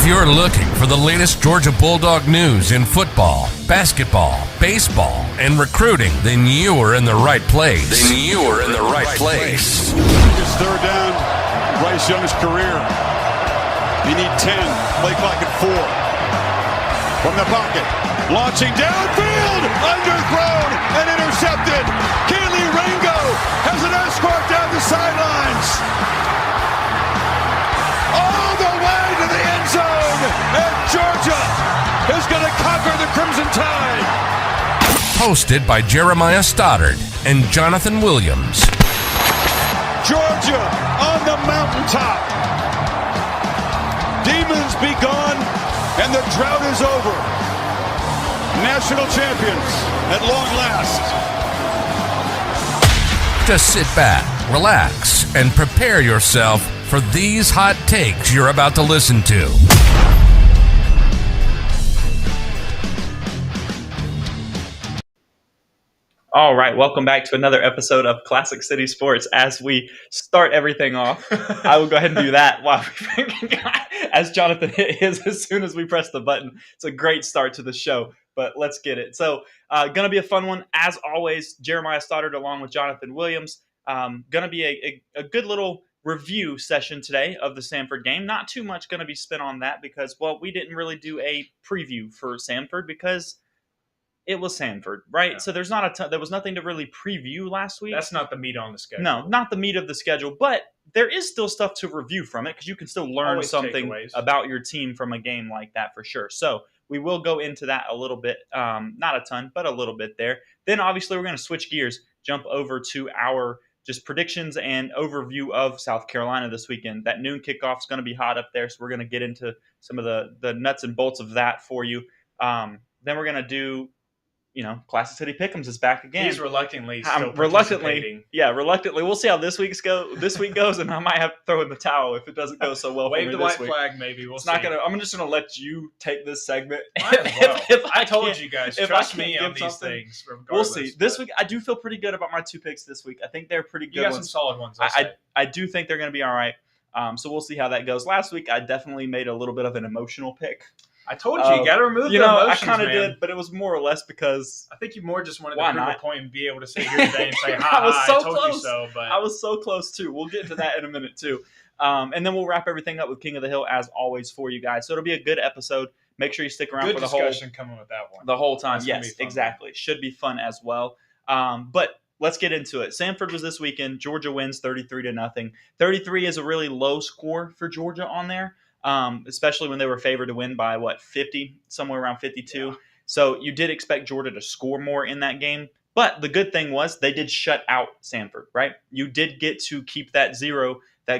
you're looking for the latest Georgia Bulldog news in football, basketball, baseball, and recruiting, then you are in the right place. It's third down, Bryce Young's career. You need 10, play clock at 4. From the pocket, launching downfield, underthrown and intercepted. Keely Ringo has an escort down the sidelines. All the way to the end zone, and Georgia is going to conquer the Crimson Tide. Hosted by Jeremiah Stoddard and Jonathan Williams. Georgia on the mountaintop. Demons be gone, and the drought is over. National champions at long last. Just sit back, relax, and prepare yourself for these hot takes you're about to listen to. All right, welcome back to another episode of Classic City Sports. As we start everything off, I will go ahead and do that while as Jonathan hit his as soon as we press the button. It's a great start to the show, but let's get it. So, going to be a fun one. As always, Jeremiah Stoddard along with Jonathan Williams. Going to be a good little review session today of the Samford game. Not too much going to be spent on that because, well, we didn't really do a preview for Samford because it was Samford, right? Yeah. So there was nothing to really preview last week. That's not the meat on the schedule. No, not the meat of the schedule, but there is still stuff to review from it because you can still learn Always something takeaways about your team from a game like that for sure. So we will go into that a little bit, not a ton, but a little bit there. Then obviously we're going to switch gears, jump over to our just predictions and overview of South Carolina this weekend. That noon kickoff is going to be hot up there, so we're going to get into some of the nuts and bolts of that for you. Then we're going to do, Classic City Pick'ems is back again. He's reluctantly still participating. Reluctantly. We'll see how this week goes, and I might have to throw in the towel if it doesn't go so well. Wave for me the this white week. flag, maybe. I'm just gonna let you take this segment. Might as well. if I told you guys, trust me on these things. We'll see. This week, I do feel pretty good about my 2 picks this week. I think they're pretty good. You got ones. some solid ones. I do think they're going to be all right. So we'll see how that goes. Last week, I definitely made a little bit of an emotional pick. I told you, you got to remove the emotions, I kind of did, but it was more or less because I think you more just wanted to prove a point and be able to sit here today and say, I told you so. But I was so close, too. We'll get to that in a minute, too. And then we'll wrap everything up with King of the Hill, as always, for you guys. So it'll be a good episode. Make sure you stick around for the whole discussion coming with that one. The whole time. That's yes, exactly. Should be fun as well. But let's get into it. Samford was this weekend. Georgia wins 33-0. 33 is a really low score for Georgia on there. Especially when they were favored to win by 50, somewhere around 52. Yeah. So you did expect Georgia to score more in that game. But the good thing was they did shut out Samford, right? You did get to keep that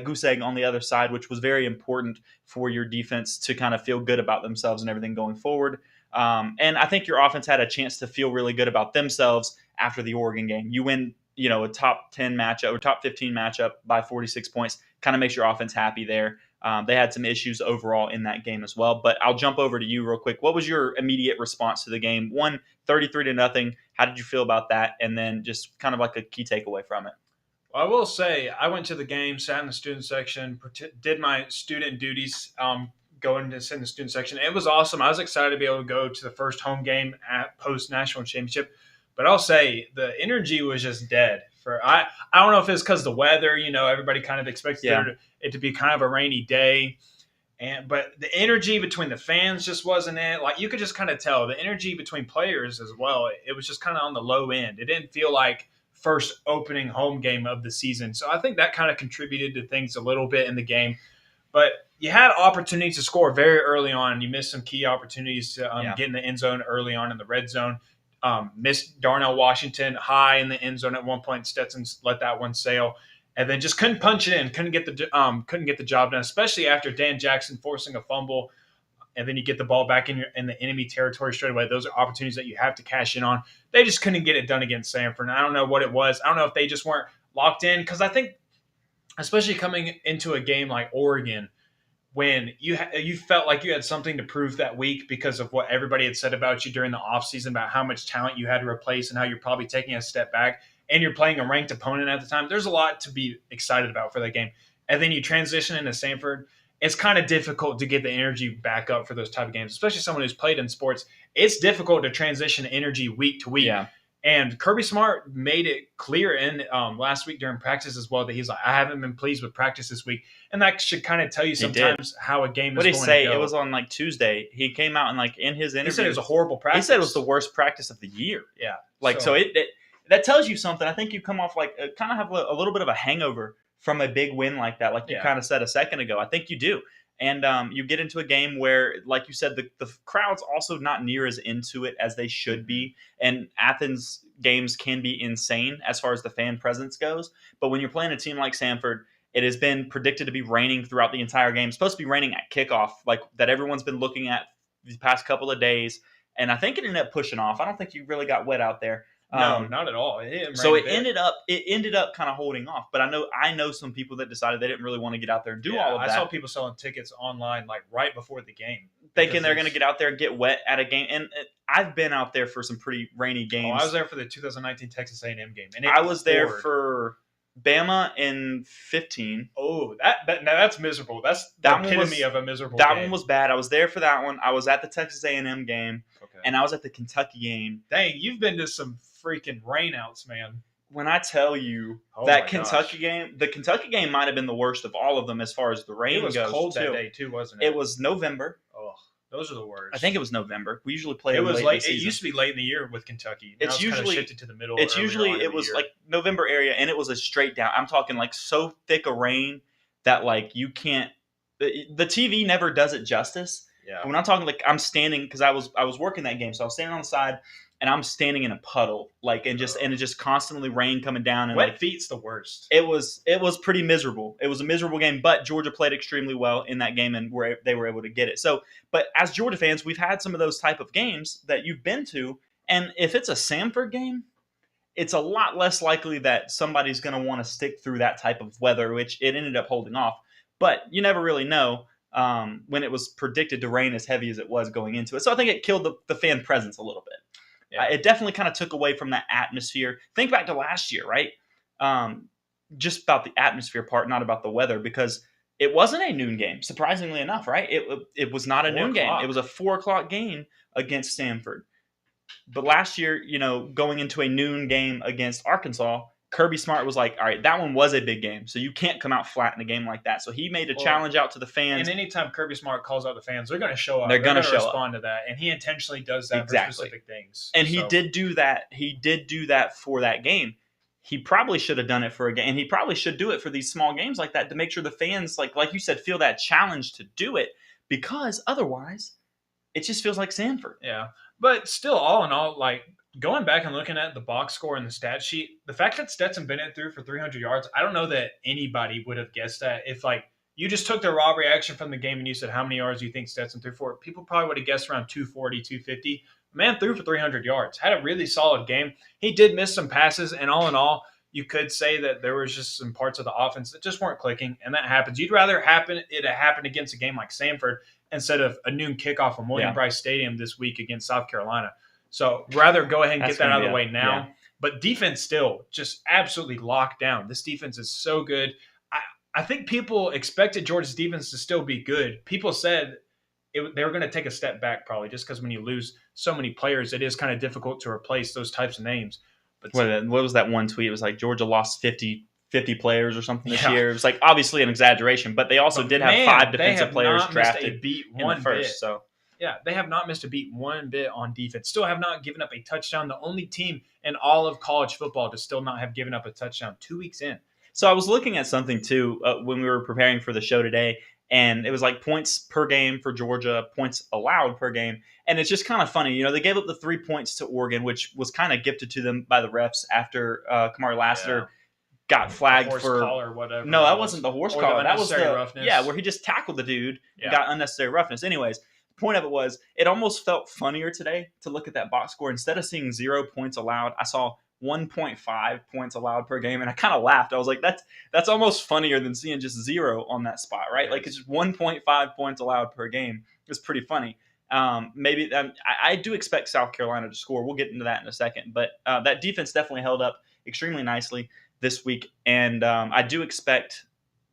goose egg on the other side, which was very important for your defense to kind of feel good about themselves and everything going forward. And I think your offense had a chance to feel really good about themselves after the Oregon game. You win, a top 10 matchup or top 15 matchup by 46 points, kind of makes your offense happy there. They had some issues overall in that game as well. But I'll jump over to you real quick. What was your immediate response to the game? 33-0. How did you feel about that? And then just kind of like a key takeaway from it. Well, I will say I went to the game, sat in the student section, did my student duties, going to sit in the student section. It was awesome. I was excited to be able to go to the first home game at post-national championship. But I'll say the energy was just dead. I don't know if it's because of the weather. Everybody kind of expected it to be kind of a rainy day. But the energy between the fans just wasn't it. Like, you could just kind of tell the energy between players as well. It was just kind of on the low end. It didn't feel like first opening home game of the season. So I think that kind of contributed to things a little bit in the game. But you had opportunities to score very early on. You missed some key opportunities to get in the end zone early on in the red zone. Missed Darnell Washington high in the end zone at one point. Stetson let that one sail, and then just couldn't punch it in. Couldn't get the job done, especially after Dan Jackson forcing a fumble, and then you get the ball back in the enemy territory straight away. Those are opportunities that you have to cash in on. They just couldn't get it done against Samford. And I don't know what it was. I don't know if they just weren't locked in, because I think, especially coming into a game like Oregon, when you felt like you had something to prove that week because of what everybody had said about you during the offseason about how much talent you had to replace and how you're probably taking a step back, and you're playing a ranked opponent at the time, there's a lot to be excited about for that game. And then you transition into Samford, it's kind of difficult to get the energy back up for those type of games, especially someone who's played in sports. It's difficult to transition energy week to week. Yeah. And Kirby Smart made it clear in last week during practice as well that he's like, I haven't been pleased with practice this week. And that should kind of tell you sometimes how a game is going to go. What did he say? It was on like Tuesday. He came out and like in his interview. He said it was a horrible practice. He said it was the worst practice of the year. Yeah. Like, so it that tells you something. I think you come off like kind of have a little bit of a hangover from a big win like that, like you kind of said a second ago. I think you do. And you get into a game where, like you said, the crowd's also not near as into it as they should be. And Athens games can be insane as far as the fan presence goes. But when you're playing a team like Samford, it has been predicted to be raining throughout the entire game. It's supposed to be raining at kickoff, like that everyone's been looking at these past couple of days. And I think it ended up pushing off. I don't think you really got wet out there. No, not at all. It ended up kind of holding off. But I know some people that decided they didn't really want to get out there and do all of that. I saw people selling tickets online like right before the game, thinking they're going to get out there and get wet at a game. And I've been out there for some pretty rainy games. I was there for the 2019 Texas A&M game, and I was there for Bama in 15. Oh, that's miserable. That's the epitome of a miserable game. That one was bad. I was there for that one. I was at the Texas A&M game, and I was at the Kentucky game. Dang, you've been to some freaking rainouts, man. When I tell you the Kentucky game might have been the worst of all of them as far as the rain goes. It was cold that day too, wasn't it? It was November. Oh, those are the worst. I think it was November. We usually play. It was late. It used to be late in the year with Kentucky. Now it's usually shifted to the middle. It's usually it was like November area, and it was a straight down. I'm talking like so thick of rain that like you can't. The TV never does it justice. Yeah. When I'm talking like I'm standing because I was working that game, so I was standing on the side. And I'm standing in a puddle, like, and it just constantly rain coming down. And wet feet's the worst. It was pretty miserable. It was a miserable game, but Georgia played extremely well in that game, and they were able to get it. So, but as Georgia fans, we've had some of those type of games that you've been to, and if it's a Samford game, it's a lot less likely that somebody's going to want to stick through that type of weather, which it ended up holding off. But you never really know when it was predicted to rain as heavy as it was going into it. So I think it killed the fan presence a little bit. Yeah. It definitely kind of took away from that atmosphere. Think back to last year, right? Just about the atmosphere part, not about the weather, because it wasn't a noon game, surprisingly enough, right? It was not a noon game. It was a 4:00 game against Samford. But last year, going into a noon game against Arkansas, Kirby Smart was like, all right, that one was a big game, so you can't come out flat in a game like that. So he made a challenge out to the fans. And anytime Kirby Smart calls out the fans, they're going to show up. They're going to respond to that, and he intentionally does that for specific things. And he did do that. He did do that for that game. He probably should have done it for a game, and he probably should do it for these small games like that to make sure the fans, like you said, feel that challenge to do it, because otherwise it just feels like Samford. Yeah, but still, all in all, like, going back and looking at the box score and the stat sheet, the fact that Stetson Bennett threw for 300 yards, I don't know that anybody would have guessed that. If, like, you just took the raw reaction from the game and you said, how many yards do you think Stetson threw for? People probably would have guessed around 240, 250. The man threw for 300 yards, had a really solid game. He did miss some passes, and all in all, you could say that there was just some parts of the offense that just weren't clicking, and that happens. You'd rather it happened against a game like Samford instead of a noon kickoff from William Bryce Stadium this week against South Carolina. So rather go ahead and get that out of the way now. Yeah. But defense still just absolutely locked down. This defense is so good. I think people expected Georgia's defense to still be good. People said they were going to take a step back probably just because when you lose so many players, it is kind of difficult to replace those types of names. But what was that one tweet? It was like Georgia lost 50 players or something this year. It was like obviously an exaggeration, but they also did have 5 defensive players drafted in the first. So. Yeah, they have not missed a beat one bit on defense. Still have not given up a touchdown. The only team in all of college football to still not have given up a touchdown 2 weeks in. So I was looking at something, too, when we were preparing for the show today, and it was like points per game for Georgia, points allowed per game. And it's just kind of funny. They gave up the 3 points to Oregon, which was kind of gifted to them by the refs after Kamari Lassiter got flagged for call or whatever. No, that wasn't the horse collar. That was the roughness. Yeah, where he just tackled the dude and got unnecessary roughness. Anyways, point of it was it almost felt funnier today to look at that box score. Instead of seeing 0 points allowed, I saw 1.5 points allowed per game, and I kind of laughed. I was like, that's almost funnier than seeing just 0 on that spot, right? Like, it's just 1.5 points allowed per game. It's pretty funny. Maybe I do expect South Carolina to score. We'll get into that in a second, but that defense definitely held up extremely nicely this week, and I do expect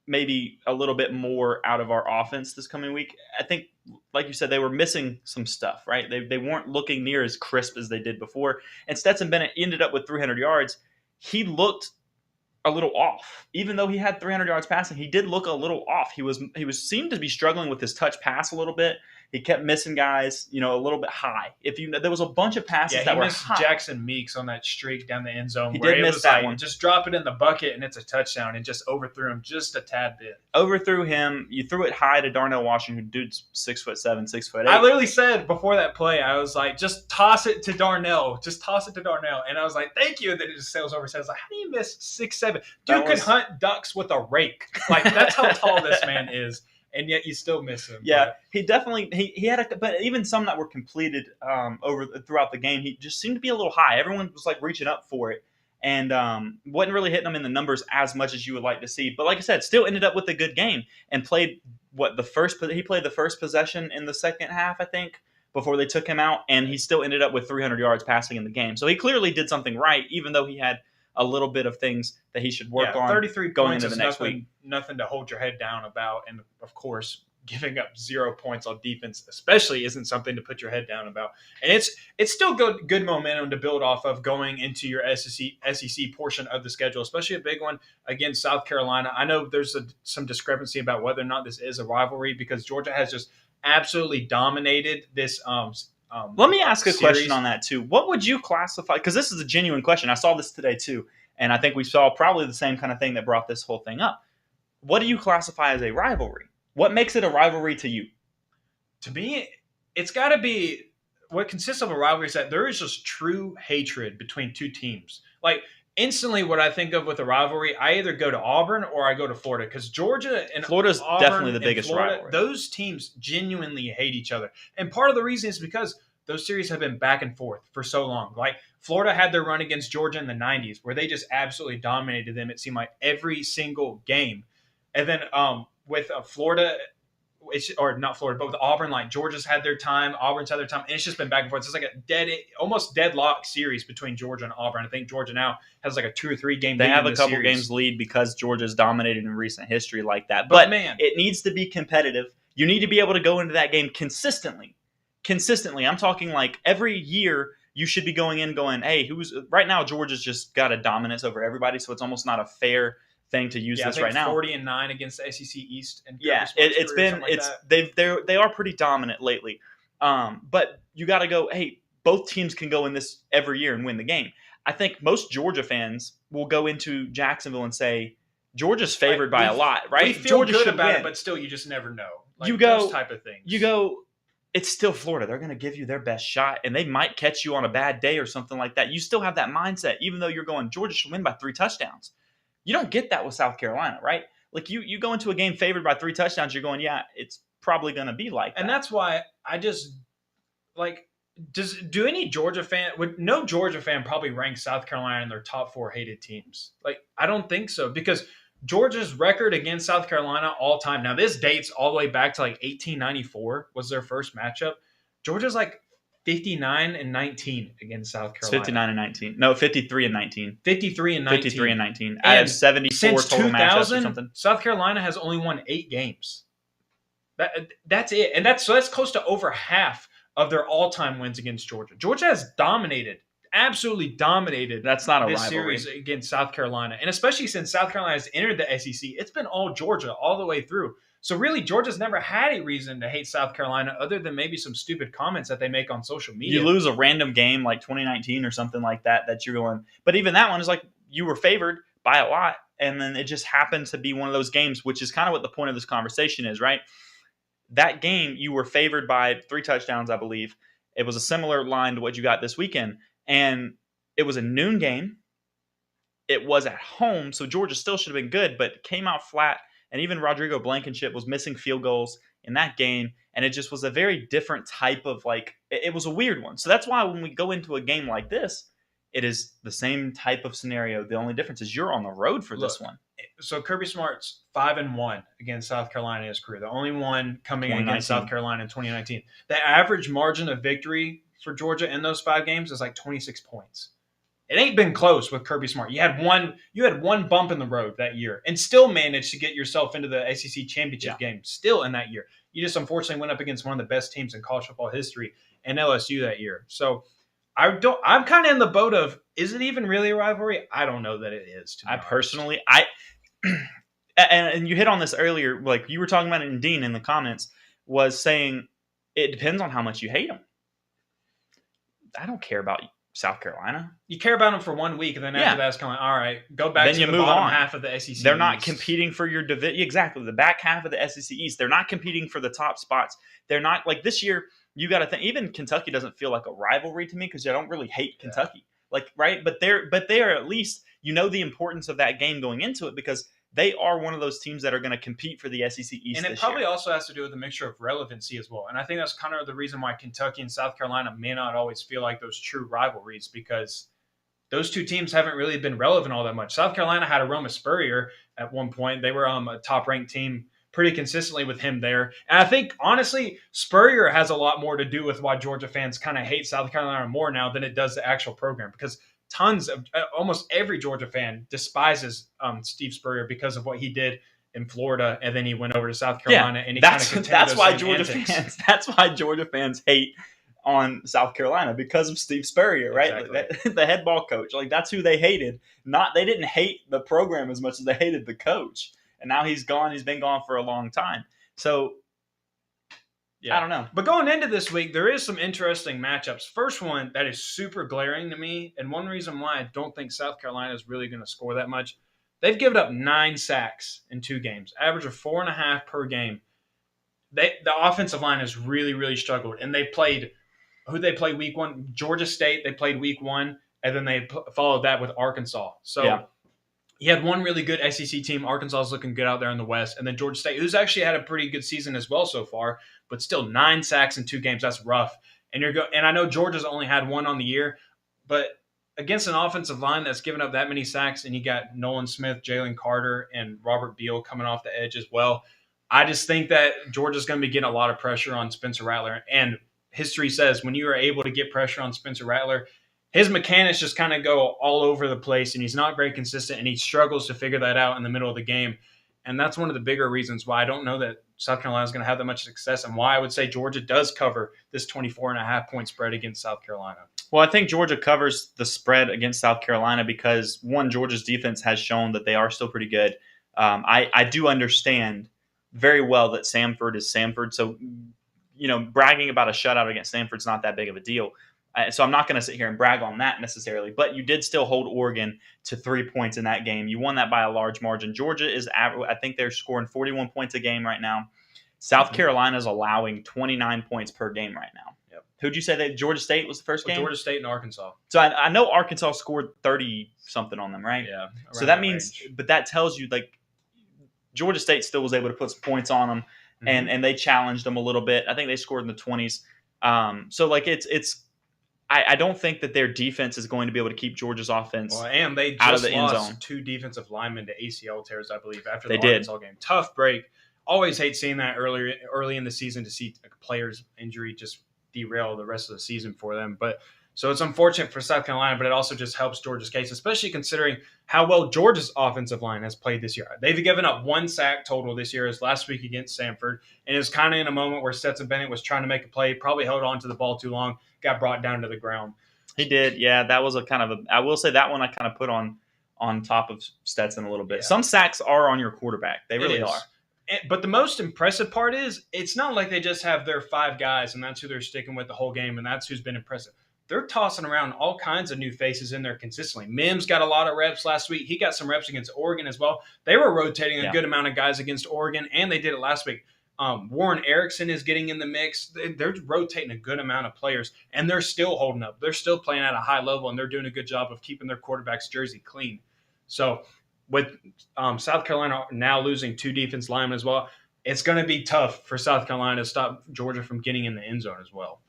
maybe a little bit more out of our offense this coming week. I think, like you said, they were missing some stuff, right? They weren't looking near as crisp as they did before. And Stetson Bennett ended up with 300 yards. He looked a little off. Even though he had 300 yards passing, he did look a little off. He seemed to be struggling with his touch pass a little bit. He kept missing guys, a little bit high. There was a bunch of passes that were missed high. Jackson Meeks on that streak down the end zone. He where did it miss was that like, one. Just drop it in the bucket and it's a touchdown, and just overthrew him just a tad bit. Overthrew him. You threw it high to Darnell Washington, dude's 6'7", 6'8". I literally said before that play, I was like, just toss it to Darnell. Just toss it to Darnell. And I was like, thank you. And then it just sails over. Says like, how do you miss 6'7"? Dude could hunt ducks with a rake. Like, that's how tall this man is. And yet you still miss him. Yeah, but he definitely he had but even some that were completed throughout the game, he just seemed to be a little high. Everyone was like reaching up for it, and wasn't really hitting them in the numbers as much as you would like to see. But like I said, still ended up with a good game and played he played the first possession in the second half, I think, before they took him out, and he still ended up with 300 yards passing in the game. So he clearly did something right, even though he had a little bit of things that he should work on 33 going points into the next week. Nothing to hold your head down about. And, of course, giving up 0 points on defense especially isn't something to put your head down about. And it's still good momentum to build off of going into your SEC portion of the schedule, especially a big one against South Carolina. I know there's some discrepancy about whether or not this is a rivalry because Georgia has just absolutely dominated this let me ask a series. question on that too. What would you classify? Because this is a genuine question. I saw this today too, and I think we saw probably the same kind of thing that brought this whole thing up. What do you classify as a rivalry? What makes it a rivalry to you? To me, it's got to be what consists of a rivalry is that there is just true hatred between two teams. Like instantly, what I think of with a rivalry, I either go to Auburn or I go to Florida because Georgia and Florida's Auburn definitely the biggest Florida, rivalry. Those teams genuinely hate each other, and part of the reason is because those series have been back and forth for so long. Like Florida had their run against Georgia in the 90s where they just absolutely dominated them. It seemed like every single game. And then with Florida, or not Florida, but with Auburn, like Georgia's had their time, Auburn's had their time, and it's just been back and forth. It's like a almost deadlock series between Georgia and Auburn. I think Georgia now has like a 2 or 3 game lead. They have a couple games lead because Georgia's dominated in recent history like that. But man, it needs to be competitive. You need to be able to go into that game consistently. I'm talking like every year you should be going in going, hey, right now Georgia's just got a dominance over everybody, so it's almost not a fair thing to use this right now. 40-9 against the SEC East, and they are pretty dominant lately. But you got to go. Hey, both teams can go in this every year and win the game. I think most Georgia fans will go into Jacksonville and say Georgia's favored by a lot, right? We feel Georgia good should about win. it, but still, you just never know. Like you go those type of things. You go. It's still Florida. They're going to give you their best shot, and they might catch you on a bad day or something like that. You still have that mindset, even though you're going Georgia should win by 3 touchdowns. You don't get that with South Carolina, right? Like you go into a game favored by 3 touchdowns, you're going, yeah, it's probably going to be like that. And that's why I just like do any Georgia fan no Georgia fan probably rank South Carolina in their top 4 hated teams. Like I don't think so because Georgia's record against South Carolina all time. Now this dates all the way back to like 1894 was their first matchup. Georgia's like 59-19 against South Carolina. It's 59-19. No, 53-19. 53-19. 53-19. Out of 74 total matchups or something. South Carolina has only won 8 games. That's it. And that's close to over half of their all-time wins against Georgia. Georgia has absolutely dominated this rivalry series against South Carolina. And especially since South Carolina has entered the SEC, it's been all Georgia all the way through. So really, Georgia's never had a reason to hate South Carolina other than maybe some stupid comments that they make on social media. You lose a random game like 2019 or something like that you're going. But even that one is like you were favored by a lot, and then it just happened to be one of those games, which is kind of what the point of this conversation is, right? That game, you were favored by 3 touchdowns, I believe. It was a similar line to what you got this weekend. And it was a noon game. It was at home, so Georgia still should have been good, but came out flat. And even Rodrigo Blankenship was missing field goals in that game. And it just was a very different type of it was a weird one. So that's why when we go into a game like this, it is the same type of scenario. The only difference is you're on the road for this one. So Kirby Smart's 5-1 against South Carolina in his career. The only one coming against South Carolina in 2019. The average margin of victory for Georgia in those 5 games is like 26 points. It ain't been close with Kirby Smart. You had one bump in the road that year and still managed to get yourself into the SEC championship game still in that year. You just unfortunately went up against one of the best teams in college football history and LSU that year. So I'm kind of in the boat of, is it even really a rivalry? I don't know that it is. I personally, and you hit on this earlier, like you were talking about it, and Dean in the comments was saying it depends on how much you hate them. I don't care about South Carolina. You care about them for 1 week, and then after that, it's kind of like, all right, go back then to you the move bottom on. half of the SEC They're not East. competing for your division. Exactly. The back half of the SEC East. They're not competing for the top spots. They're not like this year. You got to think. Even Kentucky doesn't feel like a rivalry to me because I don't really hate Kentucky. Like right, but they are at least the importance of that game going into it because they are one of those teams that are going to compete for the SEC East. And it probably also has to do with a mixture of relevancy as well. And I think that's kind of the reason why Kentucky and South Carolina may not always feel like those true rivalries because those two teams haven't really been relevant all that much. South Carolina had a Roma Spurrier at one point. They were a top-ranked team pretty consistently with him there. And I think, honestly, Spurrier has a lot more to do with why Georgia fans kind of hate South Carolina more now than it does the actual program because almost every Georgia fan despises Steve Spurrier because of what he did in Florida, and then he went over to South Carolina, and he that's why Georgia fans hate on South Carolina because of Steve Spurrier, right? Exactly. The head ball coach, like that's who they hated. They didn't hate the program as much as they hated the coach. And now he's gone. He's been gone for a long time. So I don't know. But going into this week, there is some interesting matchups. First one that is super glaring to me, and one reason why I don't think South Carolina is really going to score that much, they've given up 9 sacks in 2 games, average of 4.5 per game. The offensive line has really, really struggled, and they played week 1? Georgia State. They played week 1, and then they followed that with Arkansas. So you had one really good SEC team. Arkansas is looking good out there in the West, and then Georgia State, who's actually had a pretty good season as well so far, but still 9 sacks in 2 games. That's rough. And I know Georgia's only had 1 on the year, but against an offensive line that's given up that many sacks, and you got Nolan Smith, Jalen Carter, and Robert Beal coming off the edge as well, I just think that Georgia's going to be getting a lot of pressure on Spencer Rattler. And history says when you are able to get pressure on Spencer Rattler, his mechanics just kind of go all over the place, and he's not very consistent, and he struggles to figure that out in the middle of the game. And that's one of the bigger reasons why I don't know that South Carolina is going to have that much success, and why I would say Georgia does cover this 24.5-point spread against South Carolina. Well, I think Georgia covers the spread against South Carolina because, one, Georgia's defense has shown that they are still pretty good. I do understand very well that Samford is Samford, so bragging about a shutout against Samford's not that big of a deal. So I'm not going to sit here and brag on that necessarily, but you did still hold Oregon to 3 points in that game. You won that by a large margin. Georgia I think they're scoring 41 points a game right now. South Carolina is allowing 29 points per game right now. Yep. Who'd you say that Georgia State was the first game? Georgia State and Arkansas. So I know Arkansas scored 30 something on them, right? Yeah. So that means, but that tells you like Georgia State still was able to put some points on them, and they challenged them a little bit. I think they scored in the 20s. So like I don't think that their defense is going to be able to keep Georgia's offense and they just out of the end lost zone. 2 defensive linemen to ACL tears, I believe, after They the did. Arkansas game. Tough break. Always hate seeing that early in the season to see a player's injury just derail the rest of the season for them. But so it's unfortunate for South Carolina, but it also just helps Georgia's case, especially considering how well Georgia's offensive line has played this year. They've given up 1 sack total this year, as last week against Samford, and it's kind of in a moment where Stetson Bennett was trying to make a play, probably held on to the ball too long, got brought down to the ground. He did, yeah. That was I will say that one I kind of put on top of Stetson a little bit. Yeah. Some sacks are on your quarterback. They really are. But the most impressive part is it's not like they just have their 5 guys and that's who they're sticking with the whole game and that's who's been impressive. They're tossing around all kinds of new faces in there consistently. Mims got a lot of reps last week. He got some reps against Oregon as well. They were rotating a good amount of guys against Oregon, and they did it last week. Warren Erickson is getting in the mix. They're rotating a good amount of players, and they're still holding up. They're still playing at a high level, and they're doing a good job of keeping their quarterback's jersey clean. So with South Carolina now losing 2 defense linemen as well, it's going to be tough for South Carolina to stop Georgia from getting in the end zone as well.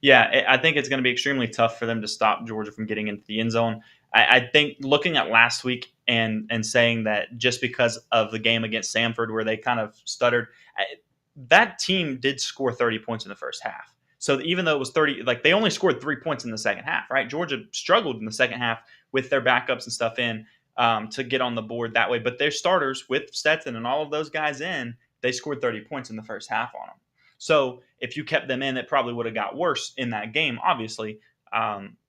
Yeah, I think it's going to be extremely tough for them to stop Georgia from getting into the end zone. I think looking at last week and saying that just because of the game against Samford where they kind of stuttered, that team did score 30 points in the first half. So even though it was 30, like they only scored 3 points in the second half, right? Georgia struggled in the second half with their backups and stuff in to get on the board that way. But their starters with Stetson and all of those guys in, they scored 30 points in the first half on them. So if you kept them in, it probably would have got worse in that game, obviously.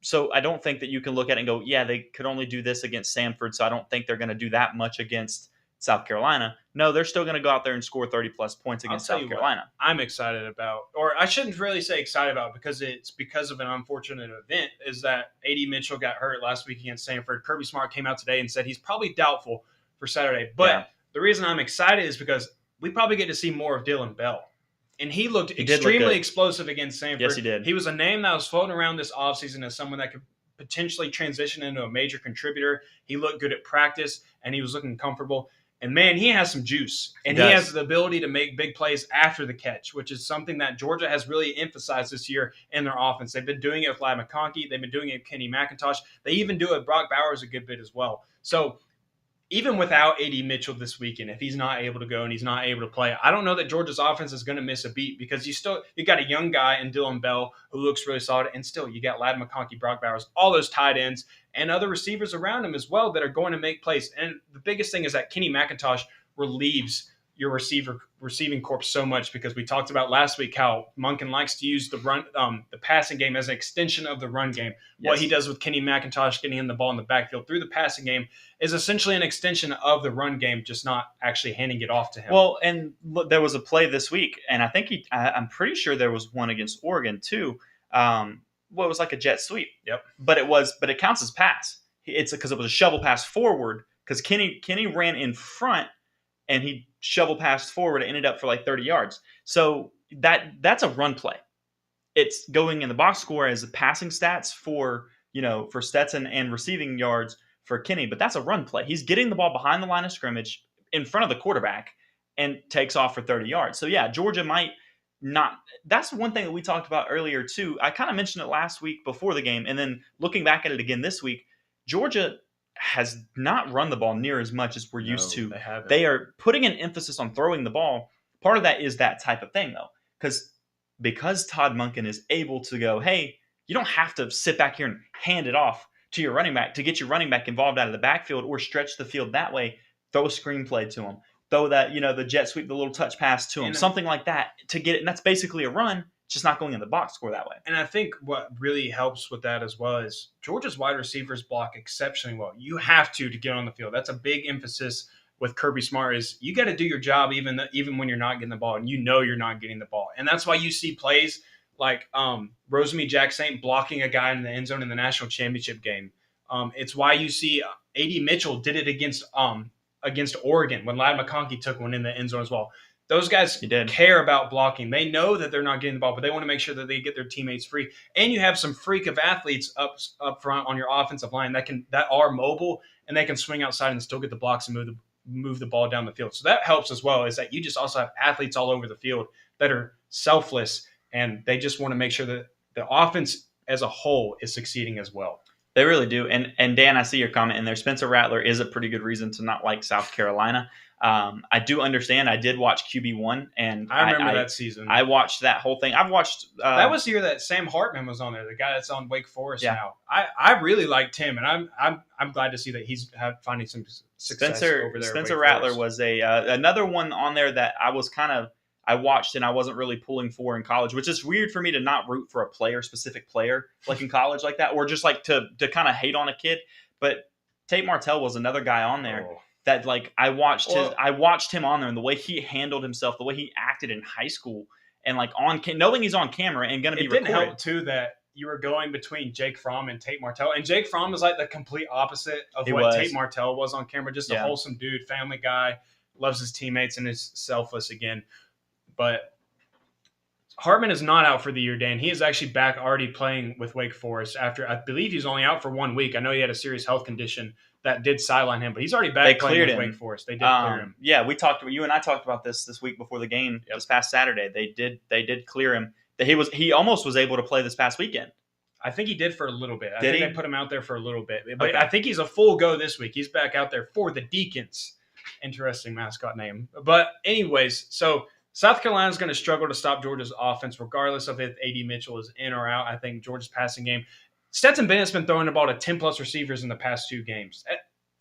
So I don't think that you can look at it and go, yeah, they could only do this against Samford, so I don't think they're going to do that much against South Carolina. No, they're still going to go out there and score 30-plus points against South Carolina. I'm excited about, or I shouldn't really say excited about because it's because of an unfortunate event, is that A.D. Mitchell got hurt last week against Samford. Kirby Smart came out today and said he's probably doubtful for Saturday. But the reason I'm excited is because we probably get to see more of Dylan Bell. And he looked extremely explosive against Samford. Yes, he did. He was a name that was floating around this offseason as someone that could potentially transition into a major contributor. He looked good at practice, and he was looking comfortable. And, man, he has some juice. And he has the ability to make big plays after the catch, which is something that Georgia has really emphasized this year in their offense. They've been doing it with Ladd McConkey. They've been doing it with Kenny McIntosh. They even do it with Brock Bowers a good bit as well. So even without A.D. Mitchell this weekend, if he's not able to go and he's not able to play, I don't know that Georgia's offense is going to miss a beat because you got a young guy in Dylan Bell who looks really solid, and still you got Ladd McConkey, Brock Bowers, all those tight ends, and other receivers around him as well that are going to make plays. And the biggest thing is that Kenny McIntosh relieves your receiving corps so much because we talked about last week how Monken likes to use the passing game as an extension of the run game. Yes. What he does with Kenny McIntosh getting him the ball in the backfield through the passing game is essentially an extension of the run game, just not actually handing it off to him. Well, and there was a play this week, and I think I'm pretty sure there was one against Oregon too. It was like a jet sweep. Yep. But it counts as pass. It's because it was a shovel pass forward because Kenny ran in front and he shovel passed forward and ended up for like 30 yards. So that's a run play. It's going in the box score as the passing stats for Stetson and receiving yards for Kenny, but that's a run play. He's getting the ball behind the line of scrimmage in front of the quarterback and takes off for 30 yards. So yeah, Georgia might not. That's one thing that we talked about earlier too. I kind of mentioned it last week before the game, and then looking back at it again this week, Georgia has not run the ball near as much as we're used to. They haven't. They are putting an emphasis on throwing the ball. Part of that is that type of thing, though, because Todd Monken is able to go, hey, you don't have to sit back here and hand it off to your running back to get your running back involved out of the backfield or stretch the field that way. Throw a screenplay to him. Throw that, the jet sweep, the little touch pass to him, something like that to get it. And that's basically a run. Just not going in the box score that way. And I think what really helps with that as well is Georgia's wide receivers block exceptionally well. You have to get on the field. That's a big emphasis with Kirby Smart is you got to do your job even when you're not getting the ball and you're not getting the ball. And that's why you see plays like Rosamie Jack-Saint blocking a guy in the end zone in the national championship game. It's why you see A.D. Mitchell did it against Oregon when Ladd McConkey took one in the end zone as well. Those guys care about blocking. They know that they're not getting the ball, but they want to make sure that they get their teammates free. And you have some freak of athletes up front on your offensive line that are mobile and they can swing outside and still get the blocks and move the ball down the field. So that helps as well. Is that you just also have athletes all over the field that are selfless and they just want to make sure that the offense as a whole is succeeding as well. They really do. And Dan, I see your comment in there. Spencer Rattler is a pretty good reason to not like South Carolina. I do understand. I did watch QB1, and I remember that season. I watched that whole thing. I've watched. That was the year that Sam Hartman was on there, the guy that's on Wake Forest now. I really liked him, and I'm glad to see that he's finding some success over there. Spencer Rattler was another one on there that I watched and I wasn't really pulling for in college, which is weird for me to not root for a specific player like in college like that, or just like to kind of hate on a kid. But Tate Martell was another guy on there. That I watched him on there and the way he handled himself, the way he acted in high school, and knowing he's on camera and going to be recorded. It didn't help too that you were going between Jake Fromm and Tate Martell, and Jake Fromm was like the complete opposite of what Tate Martell was on camera. Just a wholesome dude, family guy, loves his teammates, and is selfless again. But Hartman is not out for the year, Dan. He is actually back already playing with Wake Forest after I believe he's only out for 1 week. I know he had a serious health condition that did sideline him, but he's already back playing with Wake Forest. They did clear him. Yeah, you and I talked about this week before the game this past Saturday. They did clear him. He almost was able to play this past weekend. I think he did for a little bit. I think they put him out there for a little bit. But I think he's a full go this week. He's back out there for the Deacons. Interesting mascot name. But anyways, so South Carolina's going to struggle to stop Georgia's offense, regardless of if A.D. Mitchell is in or out. I think Georgia's passing game. Stetson Bennett's been throwing the ball to 10-plus receivers in the past 2 games.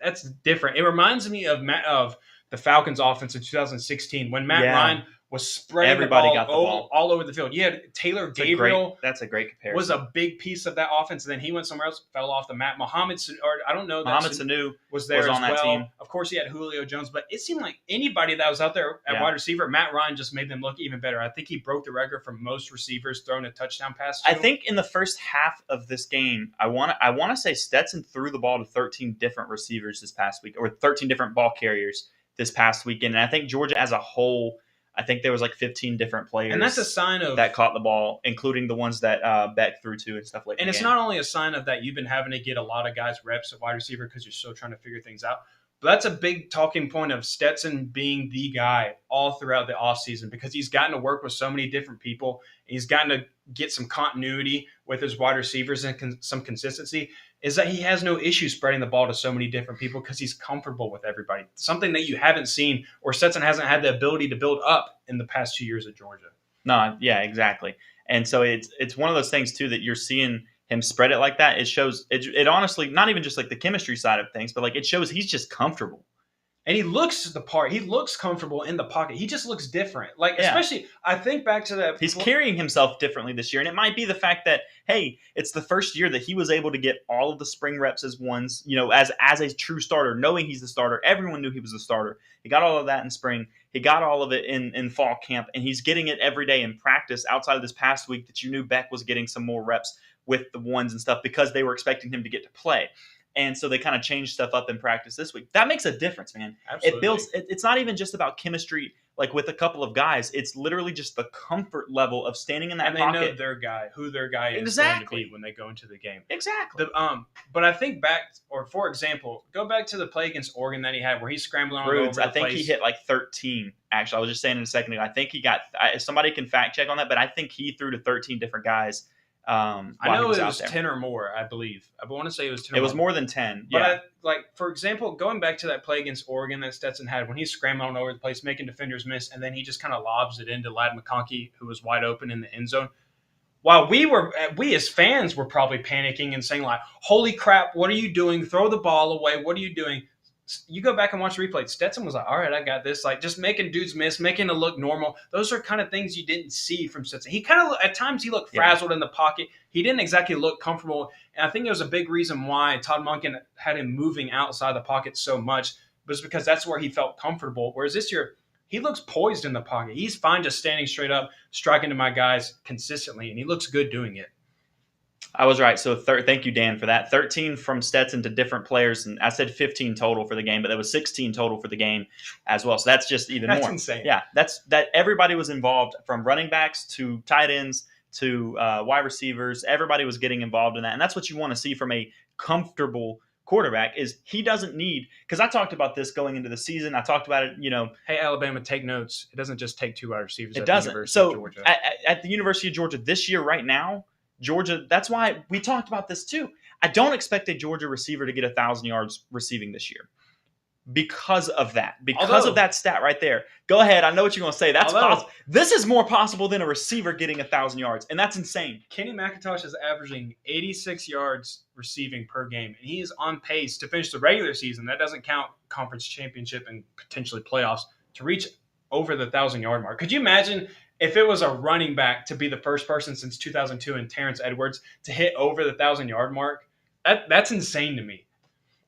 That's different. It reminds me of the Falcons' offense in 2016 when Matt Ryan was spreading Everybody the got the ball ball all over the field. You had Taylor Gabriel. That's a great comparison. Was a big piece of that offense, and then he went somewhere else, fell off the map. Mohamed Sanu was there on as that well. team. Of course, he had Julio Jones, but it seemed like anybody that was out there at wide receiver, Matt Ryan just made them look even better. I think he broke the record for most receivers throwing a touchdown pass to. I think in the first half of this game, I want to say Stetson threw the ball to 13 different receivers this past week, or 13 different ball carriers this past weekend. And I think Georgia as a whole, I think there was like 15 different players, and that's a sign of that caught the ball, including the ones that Beck threw to and stuff like that. And it's not only a sign of that you've been having to get a lot of guys reps at wide receiver because you're still trying to figure things out, but that's a big talking point of Stetson being the guy all throughout the offseason because he's gotten to work with so many different people. He's gotten to get some continuity with his wide receivers and some consistency. Is that he has no issue spreading the ball to so many different people because he's comfortable with everybody. Something that you haven't seen or Stetson hasn't had the ability to build up in the past 2 years at Georgia. No, yeah, exactly. And so it's one of those things, too, that you're seeing him spread it like that. It shows it honestly, not even just like the chemistry side of things, but like it shows he's just comfortable. And he looks the part. He looks comfortable in the pocket. He just looks different. Especially, I think back to that. He's carrying himself differently this year. And it might be the fact that, hey, it's the first year that he was able to get all of the spring reps as ones, as a true starter, knowing he's the starter. Everyone knew he was the starter. He got all of that in spring. He got all of it in fall camp. And he's getting it every day in practice outside of this past week that you knew Beck was getting some more reps with the ones and stuff because they were expecting him to get to play. And so they kind of changed stuff up in practice this week. That makes a difference, man. Absolutely. It builds. It's not even just about chemistry, like with a couple of guys. It's literally just the comfort level of standing in that pocket. And they know who their guy is going to be when they go into the game. Exactly. But I think back, or for example, go back to the play against Oregon that he had where he's scrambling all over the place. I think he hit like 13. Actually, I was just saying in a second ago. I think he got. Somebody can fact check on that, but I think he threw to 13 different guys. I know it was 10 or more, I believe. I want to say it was 10 or more. It was more than 10. But for example, going back to that play against Oregon that Stetson had when he's scrambling all over the place, making defenders miss, and then he just kind of lobs it into Ladd McConkey, who was wide open in the end zone. While we as fans were probably panicking and saying like, holy crap, what are you doing? Throw the ball away. What are you doing? You go back and watch the replay. Stetson was like, all right, I got this. Like just making dudes miss, making it look normal. Those are kind of things you didn't see from Stetson. He kind of, at times he looked frazzled in the pocket. He didn't exactly look comfortable. And I think it was a big reason why Todd Monken had him moving outside the pocket so much was because that's where he felt comfortable. Whereas this year, he looks poised in the pocket. He's fine just standing straight up, striking to my guys consistently, and he looks good doing it. I was right. So thank you, Dan, for that. 13 from Stetson to different players. And I said 15 total for the game, but there was 16 total for the game as well. So that's just even more. That's insane. Yeah, that everybody was involved from running backs to tight ends to wide receivers. Everybody was getting involved in that. And that's what you want to see from a comfortable quarterback is he doesn't need – because I talked about this going into the season. I talked about it, Hey, Alabama, take notes. It doesn't just take 2 wide receivers at the University of Georgia. At the University of Georgia this year right now, Georgia, that's why we talked about this too. I don't expect a Georgia receiver to get 1,000 yards receiving this year because of that. Because of that stat right there. Go ahead. I know what you're going to say. That's possible. This is more possible than a receiver getting 1,000 yards, and that's insane. Kenny McIntosh is averaging 86 yards receiving per game, and he is on pace to finish the regular season. That doesn't count conference championship and potentially playoffs to reach over the 1,000-yard mark. Could you imagine if it was a running back to be the first person since 2002 and Terrence Edwards to hit over the 1,000-yard mark? That's insane to me.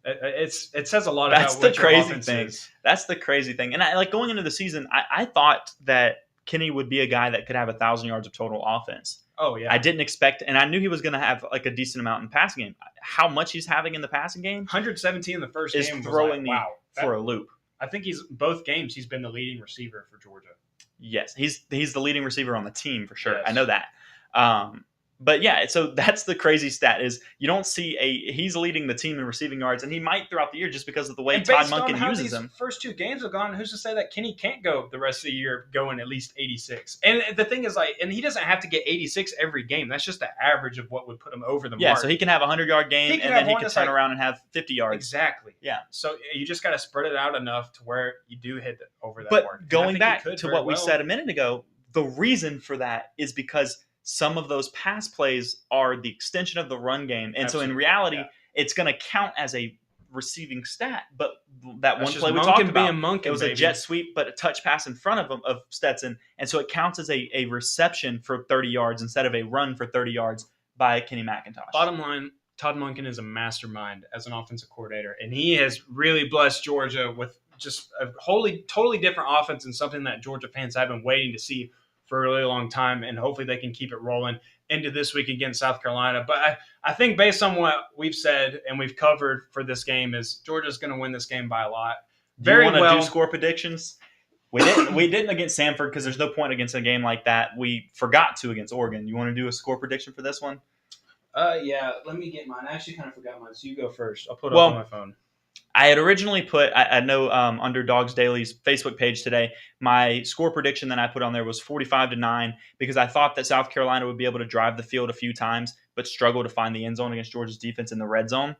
It says a lot about what your offense is. That's the crazy thing. And I going into the season, I thought that Kenny would be a guy that could have 1,000 yards of total offense. Oh, yeah. I didn't expect, and I knew he was going to have like a decent amount in passing game. How much he's having in the passing game? 117 in the first is game throwing me for a loop. I think both games he's been the leading receiver for Georgia. Yes, he's the leading receiver on the team for sure. Yes. I know that. But yeah, so that's the crazy stat is you don't see he's leading the team in receiving yards, and he might throughout the year just because of the way And Todd based on Monken how uses these him. first 2 games have gone, who's to say that Kenny can't go the rest of the year going at least 86? And the thing is, and he doesn't have to get 86 every game. That's just the average of what would put him over the mark. So he can have a 100-yard game, and then he can turn around and have 50 yards. Exactly. Yeah. So you just got to spread it out enough to where you do hit over that mark. mark. But going back to what we said a minute ago, the reason for that is because some of those pass plays are the extension of the run game. And so in reality, it's going to count as a receiving stat. But that one play we talked about, it was a jet sweep, but a touch pass in front of him, of Stetson. And so it counts as a reception for 30 yards instead of a run for 30 yards by Kenny McIntosh. Bottom line, Todd Monken is a mastermind as an offensive coordinator, and he has really blessed Georgia with just a totally different offense and something that Georgia fans have been waiting to see for a really long time, and hopefully they can keep it rolling into this week against South Carolina. But I think based on what we've said and we've covered for this game is Georgia's going to win this game by a lot. Do you want to do score predictions? We didn't against Samford because there's no point against a game like that. We forgot to against Oregon. You want to do a score prediction for this one? Yeah, let me get mine. I actually kind of forgot mine, so you go first. I'll put it up on my phone. I had originally put, I know Underdogs Daily's Facebook page today, my score prediction that I put on there was 45-9 because I thought that South Carolina would be able to drive the field a few times but struggle to find the end zone against Georgia's defense in the red zone.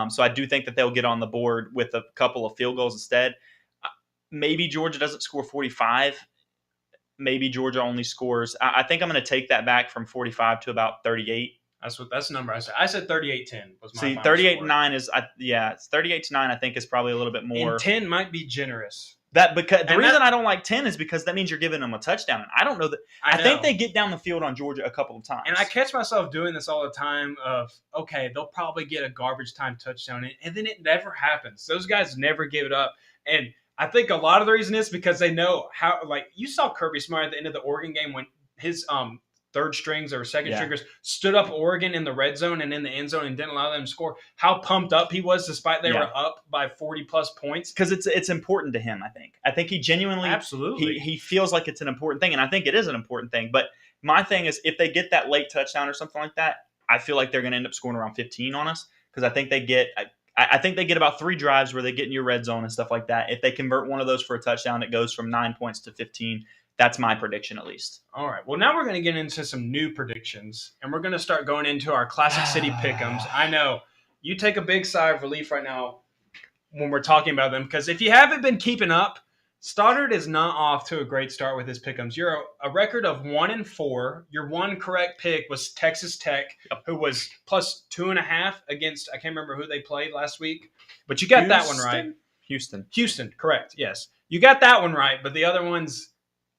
So I do think that they'll get on the board with a couple of field goals instead. Maybe Georgia doesn't score 45. Maybe Georgia only scores. I think I'm going to take that back from 45 to about 38. That's the number I said. I said 38-10 was my final 38-9 is it's 38-9. I think is probably a little bit more. And 10 might be generous. The reason I don't like 10 is because that means you're giving them a touchdown. And I don't know that. I think they get down the field on Georgia a couple of times. And I catch myself doing this all the time. They'll probably get a garbage time touchdown, and then it never happens. Those guys never give it up, and I think a lot of the reason is because they know how. Like you saw Kirby Smart at the end of the Oregon game when his third strings or second stringers stood up Oregon in the red zone and in the end zone and didn't allow them to score. How pumped up he was despite they were up by 40-plus points. Because it's important to him, I think. I think he genuinely – absolutely. He feels like it's an important thing, and I think it is an important thing. But my thing is if they get that late touchdown or something like that, I feel like they're going to end up scoring around 15 on us because I think they get – I think they get about 3 drives where they get in your red zone and stuff like that. If they convert one of those for a touchdown, it goes from 9 points to 15. That's my prediction, at least. All right. Well, now we're going to get into some new predictions, and we're going to start going into our Classic City pick'ems. I know you take a big sigh of relief right now when we're talking about them, because if you haven't been keeping up, Stoddard is not off to a great start with his pick'ems. You're a record of 1-4. Your one correct pick was Texas Tech, who was plus 2.5 against, I can't remember who they played last week, but you got that one right. Houston, correct, yes. You got that one right, but the other one's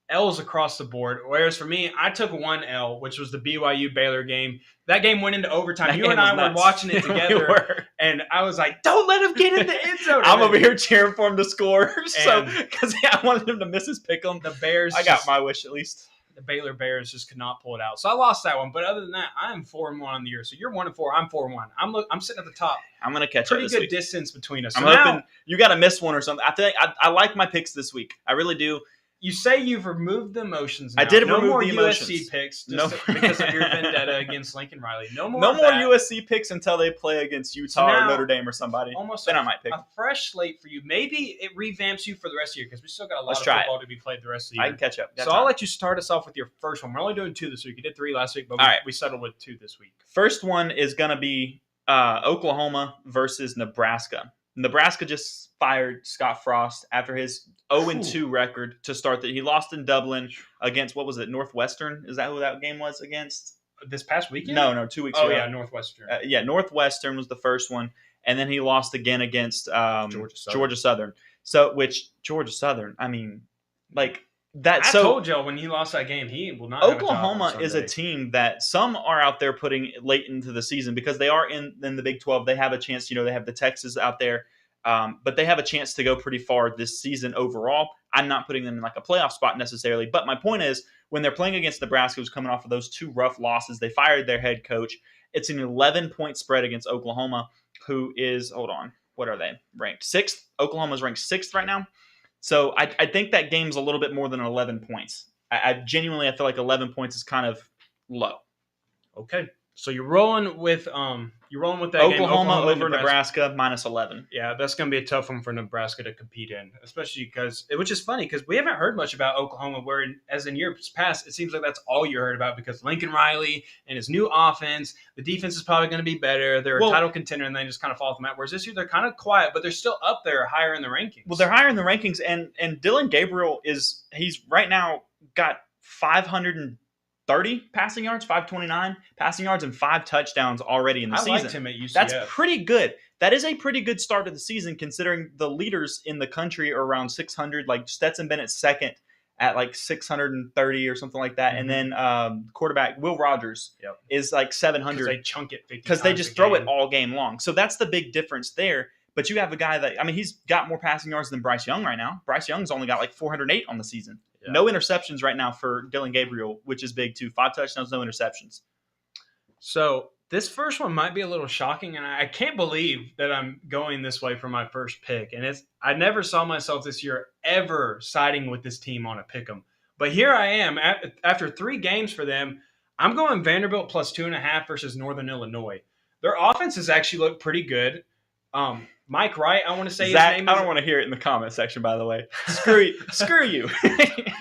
L's across the board. Whereas for me, I took one L, which was the BYU Baylor game. That game went into overtime. You and I were watching it together, and I was like, "Don't let him get in the end zone." I'm over here cheering for him to score, because I wanted him to miss his pick 'em. The Bears, I got my wish at least. The Baylor Bears just could not pull it out, so I lost that one. But other than that, I am 4-1 on the year. So you're 1-4. I'm 4-1. I'm sitting at the top. I'm gonna catch pretty up good week. Distance between us. I'm hoping you got to miss one or something. I think I like my picks this week. I really do. You say you've removed the emotions now. I did remove more the emotions. USC picks because of your vendetta against Lincoln Riley. No more USC picks until they play against Utah or Notre Dame or somebody. Then I might pick a fresh slate for you. Maybe it revamps you for the rest of the year because we still got a lot of football to be played the rest of the year. I can catch up. I'll let you start us off with your first one. We're only doing 2 this week. You did 3 last week, but we settled with 2 this week. First one is going to be Oklahoma versus Nebraska. Nebraska just fired Scott Frost after his 0-2 record to start. He lost in Dublin against, what was it, Northwestern? Is that who that game was against? This past weekend? No, 2 weeks ago. Oh, yeah, Northwestern. Northwestern was the first one. And then he lost again against Georgia Southern. So, Georgia Southern, I mean, like that. I told y'all when he lost that game, he will not. Oklahoma is a team that some are out there putting late into the season because they are in the Big 12. They have a chance. They have the Texas out there. But they have a chance to go pretty far this season overall. I'm not putting them in like a playoff spot necessarily. But my point is, when they're playing against Nebraska, who's coming off of those 2 rough losses, they fired their head coach. It's an 11-point spread against Oklahoma, who is, what are they? Ranked 6th. Oklahoma's ranked 6th right now. So I think that game's a little bit more than 11 points. I genuinely feel like 11 points is kind of low. Okay. So you're rolling with that Oklahoma game. over Nebraska minus 11. Yeah, that's going to be a tough one for Nebraska to compete in, especially which is funny because we haven't heard much about Oklahoma, as in years past, it seems like that's all you heard about because Lincoln Riley and his new offense, the defense is probably going to be better. They're a title contender and they just kind of fall off the map. Whereas this year they're kind of quiet, but they're still up there higher in the rankings. Well, they're higher in the rankings, and Dylan Gabriel he's right now got 530 passing yards, 529 passing yards, and 5 touchdowns already in the season. I liked him at UCF. That's pretty good. That is a pretty good start to the season considering the leaders in the country are around 600. Like Stetson Bennett's second at like 630 or something like that. Mm-hmm. And then quarterback Will Rogers is like 700. They chunk it 50 because they just throw it all game long. So that's the big difference there. But you have a guy that, he's got more passing yards than Bryce Young right now. Bryce Young's only got like 408 on the season. Yeah. No interceptions right now for Dylan Gabriel, which is big too. 5 touchdowns, no interceptions. So this first one might be a little shocking, and I can't believe that I'm going this way for my first pick. And I never saw myself this year ever siding with this team on a pick'em. But here I am. After 3 games for them, I'm going Vanderbilt plus 2.5 versus Northern Illinois. Their offense has actually looked pretty good. Mike Wright, I want to say Zach, his name. I don't want to hear it in the comment section, by the way. Screw you.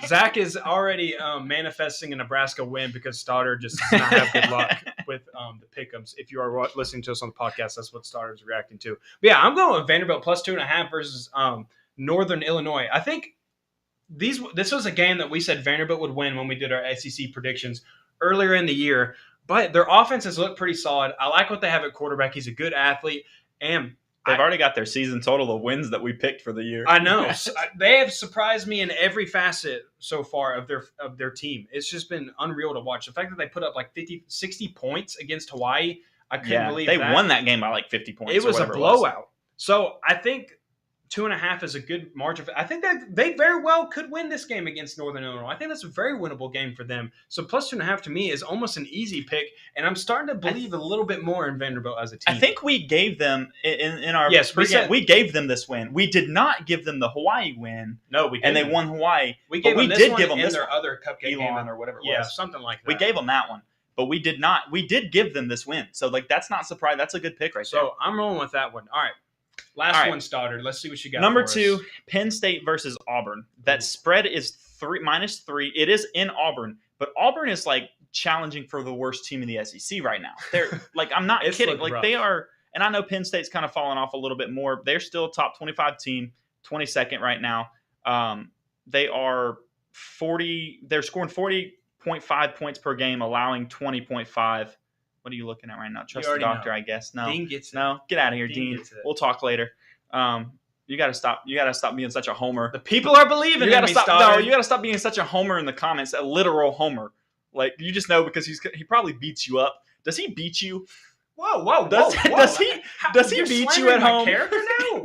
Zach is already manifesting a Nebraska win because Stoddard just does not have good luck with the pick'ems. If you are listening to us on the podcast, that's what Stoddard's reacting to. But yeah, I'm going with Vanderbilt plus 2.5 versus Northern Illinois. I think this was a game that we said Vanderbilt would win when we did our SEC predictions earlier in the year. But their offense has looked pretty solid. I like what they have at quarterback. He's a good athlete. And they've already got their season total of wins that we picked for the year. I know. They have surprised me in every facet so far of their team. It's just been unreal to watch. The fact that they put up like 60 points against Hawaii, I couldn't believe they that. won that game by like 50 points. It was a blowout. So I think 2.5 is a good margin. I think that they very well could win this game against Northern Illinois. I think that's a very winnable game for them. So plus 2.5 to me is almost an easy pick, and I'm starting to believe a little bit more in Vanderbilt as a team. I think we gave them in our we gave them this win. We did not give them the Hawaii win. No, we didn't. And they won Hawaii. We gave them this one and their other cupcake game or whatever it was. Yeah, something like that. We gave them that one. But we did not. We did give them this win. So like that's not surprising. That's a good pick right there. So I'm rolling with that one. All right. Last one, Stoddard. Let's see what you got. Number 2, Penn State versus Auburn. That spread is -3. It is in Auburn, but Auburn is like challenging for the worst team in the SEC right now. They're like, I'm not kidding. Like rough. They are, and I know Penn State's kind of fallen off a little bit more. They're still top 25 team, 22nd right now. They are 40. They're scoring 40.5 points per game, allowing 20.5. What are you looking at right now? Trust the doctor, I guess. No, Dean gets it. No, get out of here, Dean. We'll talk later. You got to stop. You got to stop being such a homer. The people are believing in me, Stoddard. No, you got to stop being such a homer in the comments. A literal homer. Like you just know because he probably beats you up. Does he beat you? Whoa! Does he beat you at home? Character now?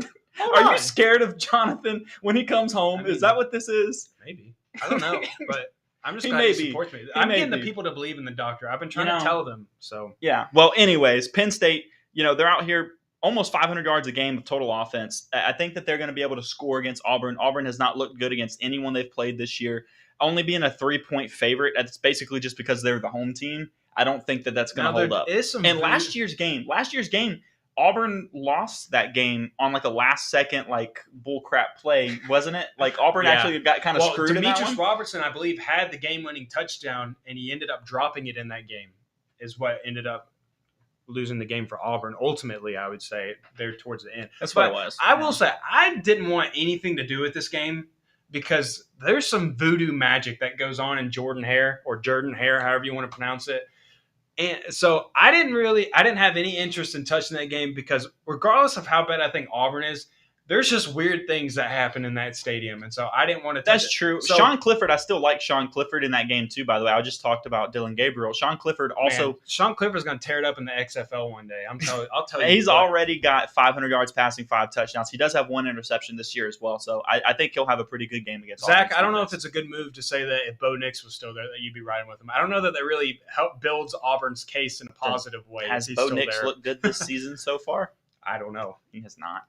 Are you scared of Jonathan when he comes home? Is that what this is? Maybe. I don't know, but. I'm just glad he supports me. I'm getting the people to believe in the doctor. I've been trying to tell them. So yeah. Well, anyways, Penn State, they're out here almost 500 yards a game of total offense. I think that they're going to be able to score against Auburn. Auburn has not looked good against anyone they've played this year. Only being a 3-point favorite, that's basically just because they're the home team. I don't think that that's going to hold up. And last year's game, Auburn lost that game on like a last-second like bullcrap play, wasn't it? Like Auburn actually got kind of screwed in that one. Demetrius Robertson, I believe, had the game-winning touchdown, and he ended up dropping it in that game. Is what ended up losing the game for Auburn. Ultimately, I would say there towards the end. That's what it was. I will say I didn't want anything to do with this game because there's some voodoo magic that goes on in Jordan Hare, however you want to pronounce it. And so I didn't have any interest in touching that game because regardless of how bad I think Auburn is, there's just weird things that happen in that stadium. And so I didn't want to touch it. That's true. So, Sean Clifford, I still like Sean Clifford in that game too, by the way. I just talked about Dylan Gabriel. Sean Clifford also. Sean Clifford's going to tear it up in the XFL one day. I'll tell you. He's already got 500 yards passing, 5 touchdowns. He does have 1 interception this year as well. So I think he'll have a pretty good game against Zach, I don't know if it's a good move to say that if Bo Nix was still there, that you'd be riding with him. I don't know that really builds Auburn's case in a positive way. Has Bo Nix looked good this season so far? I don't know. He has not.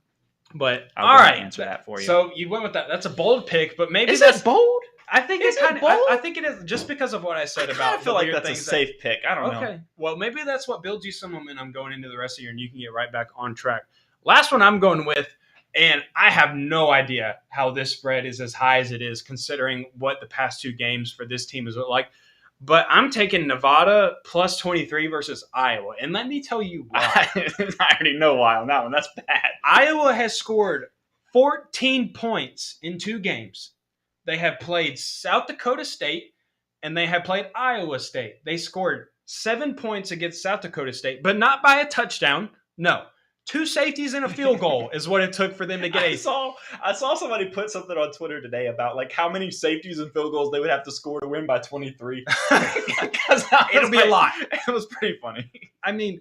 But I'll answer that for you. So you went with that. That's a bold pick, but maybe that bold? I think Is it's it kind of. bold? I think it is just because of what I said I about. feel the like weird that's a things safe pick. I don't know. Okay, well maybe that's what builds you some momentum going into the rest of the year, and you can get right back on track. Last one I'm going with, and I have no idea how this spread is as high as it is, considering what the past 2 games for this team has looked like. But I'm taking Nevada plus 23 versus Iowa, and let me tell you why. I already know why on that one. That's bad. Iowa has scored 14 points in 2 games. They have played South Dakota State and they have played Iowa State. They scored 7 points against South Dakota State, but not by a touchdown. No. 2 safeties and a field goal is what it took for them to get I saw somebody put something on Twitter today about like how many safeties and field goals they would have to score to win by 23. It'll be a lot. It was pretty funny. I mean,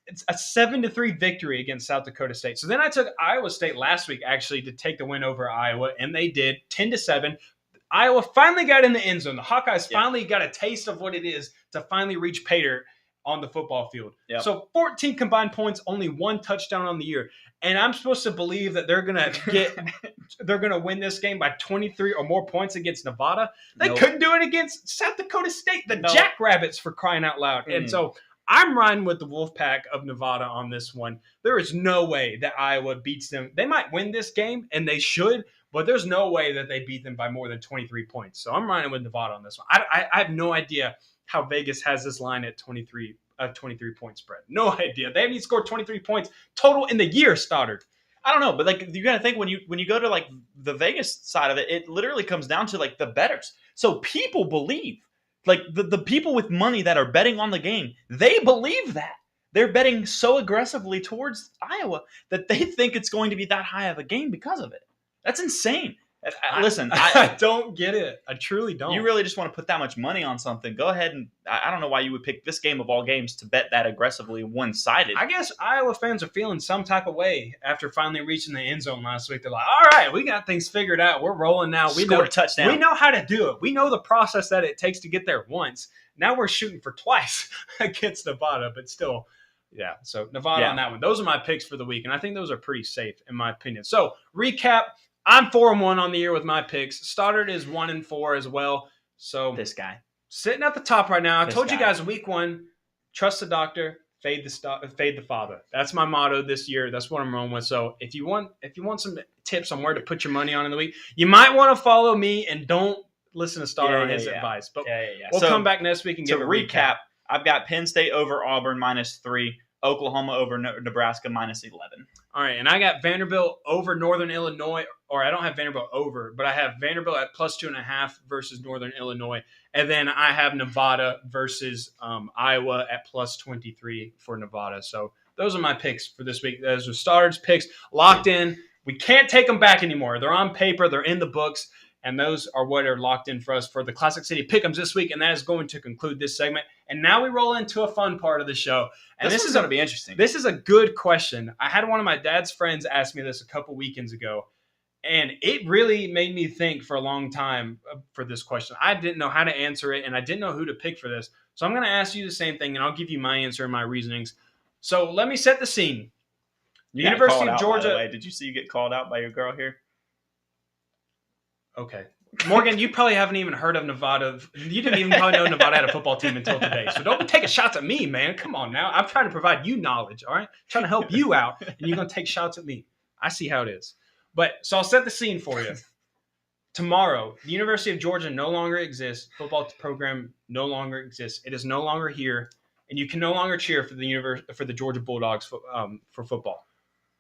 it's a 7-3 victory against South Dakota State. So then I took Iowa State last week actually to take the win over Iowa, and they did 10-7. Iowa finally got in the end zone. The Hawkeyes finally got a taste of what it is to finally reach pay dirt on the football field. Yep. So 14 combined points, only 1 touchdown on the year. And I'm supposed to believe that they're gonna win this game by 23 or more points against Nevada. They couldn't do it against South Dakota State, the Jackrabbits, for crying out loud. And so I'm riding with the Wolfpack of Nevada on this one. There is no way that Iowa beats them. They might win this game, and they should, but there's no way that they beat them by more than 23 points. So I'm riding with Nevada on this one. I have no idea how Vegas has this line at 23 point spread. No idea. They haven't scored 23 points total in the year, Stoddard. I don't know, but like you got to think when you go to like the Vegas side of it, it literally comes down to like the bettors. So people believe. Like the people with money that are betting on the game, they believe that. They're betting so aggressively towards Iowa that they think it's going to be that high of a game because of it. That's insane. Listen, I don't get it. I truly don't. You really just want to put that much money on something. Go ahead and I don't know why you would pick this game of all games to bet that aggressively one-sided. I guess Iowa fans are feeling some type of way after finally reaching the end zone last week. They're like, all right, we got things figured out. We're rolling now. We know a touchdown. We know how to do it. We know the process that it takes to get there once. Now we're shooting for twice against Nevada, but still, yeah. So Nevada on that one. Those are my picks for the week, and I think those are pretty safe in my opinion. So recap. I'm 4-1 on the year with my picks. Stoddard is 1-4 as well. So this guy sitting at the top right now. I told you guys week 1, trust the doctor, fade the father. That's my motto this year. That's what I'm rolling with. So if you want some tips on where to put your money on in the week, you might want to follow me and don't listen to Stoddard on his advice. But we'll come back next week and give a recap. I've got Penn State over Auburn -3. Oklahoma over Nebraska -11. All right, and I got Vanderbilt over Northern Illinois, or I don't have Vanderbilt over, but I have Vanderbilt at +2.5 versus Northern Illinois, and then I have Nevada versus Iowa at +23 for Nevada. So those are my picks for this week. Those are Stoddard's picks, locked in. We can't take them back anymore. They're on paper. They're in the books. And those are what are locked in for us for the Classic City Pick'ems this week. And that is going to conclude this segment. And now we roll into a fun part of the show. And this is going to be interesting. This is a good question. I had one of my dad's friends ask me this a couple weekends ago. And it really made me think for a long time for this question. I didn't know how to answer it, and I didn't know who to pick for this. So I'm going to ask you the same thing, and I'll give you my answer and my reasonings. So let me set the scene. The University of Georgia. By the way. Did you see you get called out by your girl here? Okay. Morgan, you probably haven't even heard of Nevada. You didn't even probably know Nevada had a football team until today. So don't be taking shots at me, man. Come on now. I'm trying to provide you knowledge, all right? I'm trying to help you out, and you're going to take shots at me. I see how it is. But so I'll set the scene for you. Tomorrow, the University of Georgia no longer exists. Football program no longer exists. It is no longer here, and you can no longer cheer for the Georgia Bulldogs for football.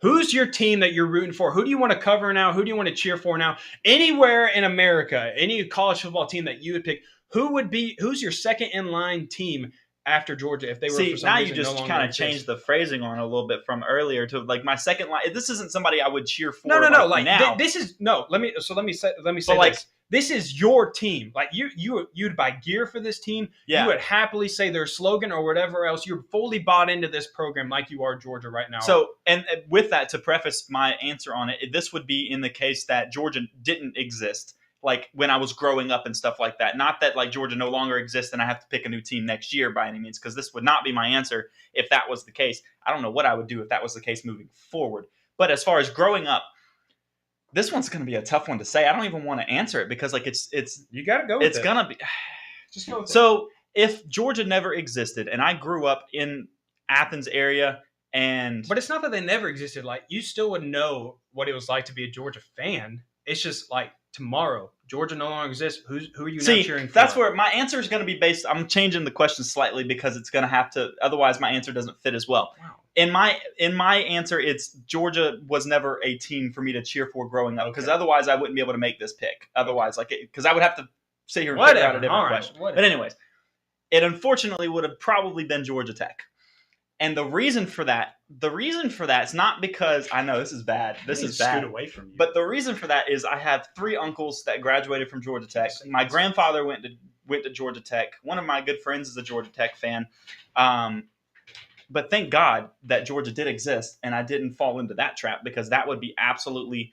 Who's your team that you're rooting for? Who do you want to cover now? Who do you want to cheer for now? Anywhere in America, any college football team that you would pick, who's your second in line team after Georgia if they were for some now reason you just kind of changed the phrasing on it a little bit from earlier to like my second line. This isn't somebody I would cheer for. No. Like now. This is no. Let me say like, this. This is your team. Like you'd buy gear for this team. Yeah. You would happily say their slogan or whatever else. You're fully bought into this program like you are Georgia right now. So, and with that, to preface my answer on it, this would be in the case that Georgia didn't exist, like when I was growing up and stuff like that. Not that like Georgia no longer exists and I have to pick a new team next year by any means, because this would not be my answer if that was the case. I don't know what I would do if that was the case moving forward. But as far as growing up, This one's going to be a tough one to say. I don't even want to answer it because like it's You got to go with it's it. going to be. Just go with it. So if Georgia never existed and I grew up in Athens area and But it's not that they never existed. Like, you still would know what it was like to be a Georgia fan. It's just like tomorrow, Georgia no longer exists. Who are you now cheering for? That's where my answer is going to be based. I'm changing the question slightly because it's going to have to. Otherwise, my answer doesn't fit as well. Wow. In my answer, it's Georgia was never a team for me to cheer for growing up because Okay. otherwise I wouldn't be able to make this pick. Otherwise, because I would have to sit here and figure out a different All right. question. Whatever. But anyways, it unfortunately would have probably been Georgia Tech. And the reason for that is not because I know this is bad. This is bad. Scoot away from you. But the reason for that is I have 3 uncles that graduated from Georgia Tech. My grandfather went to Georgia Tech. One of my good friends is a Georgia Tech fan. But thank God that Georgia did exist and I didn't fall into that trap because that would be absolutely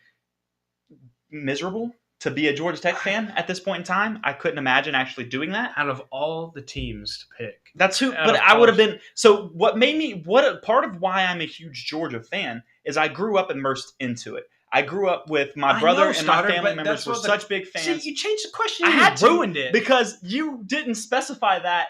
miserable to be a Georgia Tech fan at this point in time. I couldn't imagine actually doing that. out of all the teams to pick, That's who, Out but of I would have college. been. So part of why I'm a huge Georgia fan is I grew up immersed into it. I grew up with my brother and my family members were such big fans. See, you changed the question. I had to, ruined it. because you didn't specify that.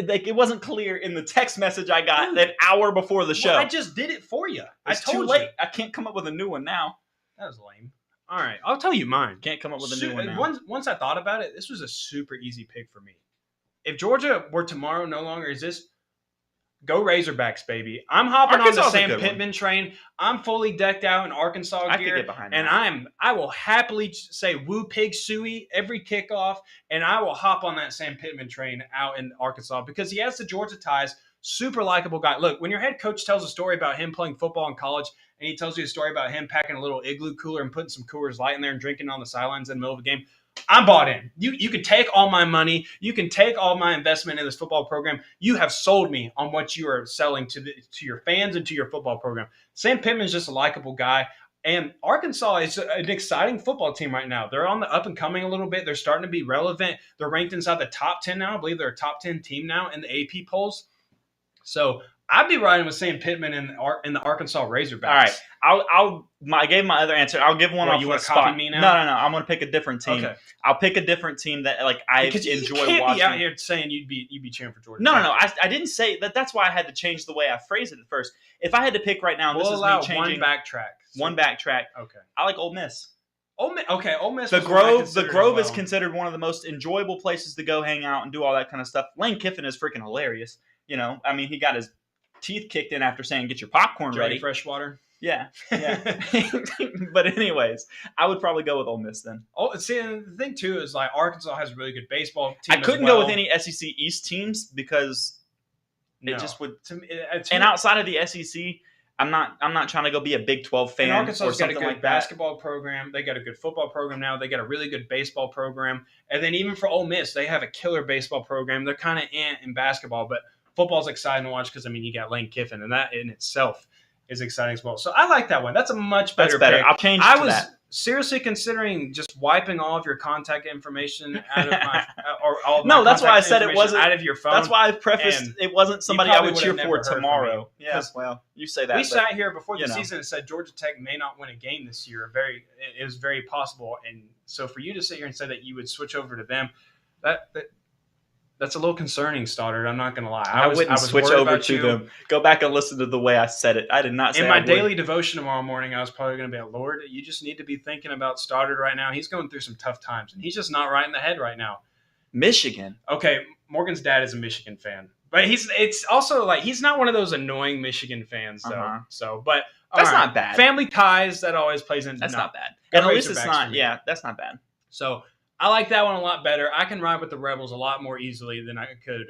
Like it wasn't clear in the text message I got Dude. an hour before the show. Well, I just did it for you. It's I told too late. you. I can't come up with a new one now. That was lame. All right, I'll tell you mine. Can't come up with a new one now. Once I thought about it, this was a super easy pick for me. If Georgia were tomorrow no longer exist, go Razorbacks, baby. I'm hopping on Arkansas's the a Sam good one. Pittman train. I'm fully decked out in Arkansas I could gear. get behind And that. I will happily say woo pig suey every kickoff, and I will hop on that Sam Pittman train out in Arkansas because he has the Georgia ties. Super likable guy. Look, when your head coach tells a story about him playing football in college, and he tells you a story about him packing a little igloo cooler and putting some Coors Light in there and drinking on the sidelines in the middle of a game, I'm bought in. You can take all my money. You can take all my investment in this football program. You have sold me on what you are selling to your fans and to your football program. Sam Pittman is just a likable guy. And Arkansas is an exciting football team right now. They're on the up and coming a little bit. They're starting to be relevant. They're ranked inside the top 10 now. I believe they're a top 10 team now in the AP polls. So I'd be riding with Sam Pittman in the Arkansas Razorbacks. All right. I gave my other answer. I'll give one What, off you the wanna spot. copy me now? No. I'm going to pick a different team. Okay. I'll pick a different team that like I Because you enjoy can't watching. be out here saying you'd be cheering for Georgia. No. Tech. I didn't say that. That's why I had to change the way I phrased it at first. If I had to pick right now, We'll this is allow me changing one backtrack. one backtrack. Okay. I like Ole Miss. Ole Miss. The was one I Grove. The considered Grove as is well. considered one of the most enjoyable places to go hang out and do all that kind of stuff. Lane Kiffin is freaking hilarious. You know, I mean, he got his teeth kicked in after saying "Get your popcorn Johnny ready." Freshwater. Yeah. But anyways, I would probably go with Ole Miss then. Oh, see, and the thing too is like Arkansas has a really good baseball team. I couldn't go with any SEC East teams because it just would. To me, And outside of the SEC, I'm not trying to go be a Big 12 fan and or Arkansas's got a something good like that. basketball program. They got a good football program now. They got a really good baseball program. And then even for Ole Miss, they have a killer baseball program. They're kind of in basketball, but football's exciting to watch because, I mean, you got Lane Kiffin, and that in itself is exciting as well. So I like that one. That's a much better That's better. pick. I'll change I to was that. seriously considering just wiping all of your contact information out of my or all of No, my that's why I contact said it information wasn't- out of your phone. That's why I prefaced and it wasn't somebody I probably would would cheer have never for heard from tomorrow. me. Yeah, 'Cause well, you say that. we but- sat here before the you know. season and said Georgia Tech may not win a game this year. It was very possible, and so for you to sit here and say that you would switch over to them, that's a little concerning, Stoddard. I'm not going to lie. I wouldn't switch worried over about to you. them. Go back and listen to the way I said it. I did not say In I my would. daily devotion tomorrow morning, I was probably going to be like, Lord, you just need to be thinking about Stoddard right now. He's going through some tough times, and he's just not right in the head right now. Michigan. Okay, Morgan's dad is a Michigan fan, but it's also like he's not one of those annoying Michigan fans though. Uh-huh. So, but That's all right. not bad. Family ties that always plays into That's no. not bad. Go And at least Razorbacks it's for not. me. Yeah, that's not bad. So I like that one a lot better. I can ride with the Rebels a lot more easily than I could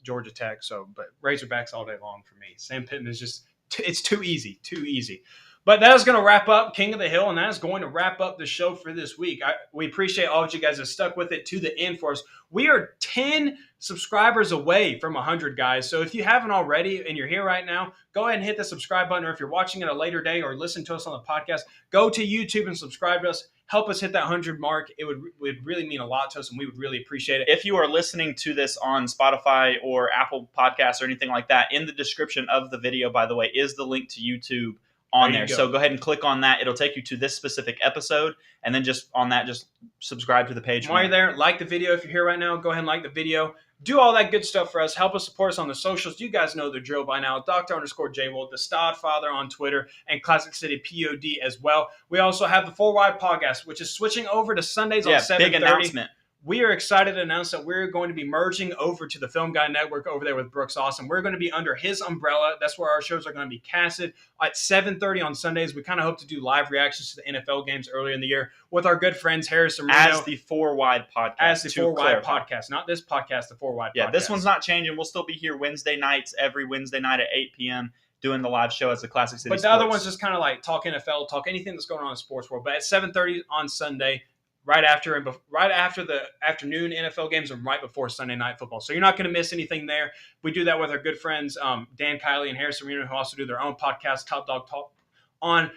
Georgia Tech. So, but Razorbacks all day long for me. Sam Pittman is just it's too easy, too easy. But that is going to wrap up King of the Hill, and that is going to wrap up the show for this week. We appreciate all of you guys that stuck with it to the end for us. We are 10 subscribers away from 100, guys. So if you haven't already and you're here right now, go ahead and hit the subscribe button. Or if you're watching at a later day or listen to us on the podcast, go to YouTube and subscribe to us. Help us hit that 100 mark. It would really mean a lot to us, and we would really appreciate it. If you are listening to this on Spotify or Apple Podcasts or anything like that, in the description of the video, by the way, is the link to YouTube on there. So go ahead and click on that. It'll take you to this specific episode, and then just on that, just subscribe to the page. While you're there, like the video. If you're here right now, go ahead and like the video. Do all that good stuff for us. Help us support us on the socials. You guys know the drill by now. Dr_J-Wold, the Stodfather on Twitter, and Classic City POD as well. We also have the 4 Wide podcast, which is switching over to Sundays on 7:30. Big announcement. We are excited to announce that we're going to be merging over to the Film Guy Network over there with Brooks Austin. We're going to be under his umbrella. That's where our shows are going to be casted at 7:30 on Sundays. We kind of hope to do live reactions to the NFL games earlier in the year with our good friends Harris and Reno. As the 4 Wide podcast. As the 4 Wide podcast. Not this podcast, the 4 Wide podcast. Yeah, this one's not changing. We'll still be here Wednesday nights, every Wednesday night at 8 p.m. doing the live show as the Classic City But the other one's just kind of like talk NFL, talk anything that's going on in the sports world. But at 7:30 on Sunday, right after the afternoon NFL games and right before Sunday Night Football. So you're not going to miss anything there. We do that with our good friends Dan Kiley and Harrison Reno, who also do their own podcast, Top Dog Talk, on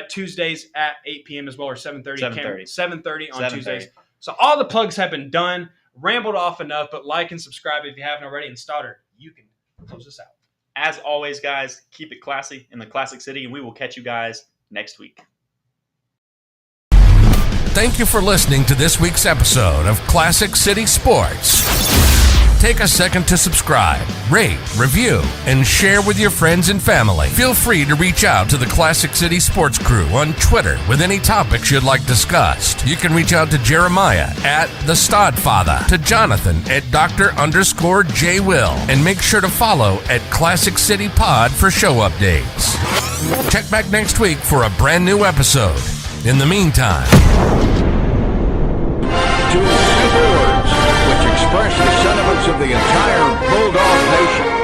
Tuesdays at 8 p.m. as well, or 7:30 on 7:30. Tuesdays. So all the plugs have been done. Rambled off enough, but like and subscribe if you haven't already. And Stoddard, you can close this out. As always, guys, keep it classy in the Classic City, and we will catch you guys next week. Thank you for listening to this week's episode of Classic City Sports. Take a second to subscribe, rate, review, and share with your friends and family. Feel free to reach out to the Classic City Sports crew on Twitter with any topics you'd like discussed. You can reach out to Jeremiah at the Stodfather, to Jonathan at Dr_J-Will, and make sure to follow at Classic City Pod for show updates. Check back next week for a brand new episode. In the meantime, two simple words which express the sentiments of the entire Bulldog Nation.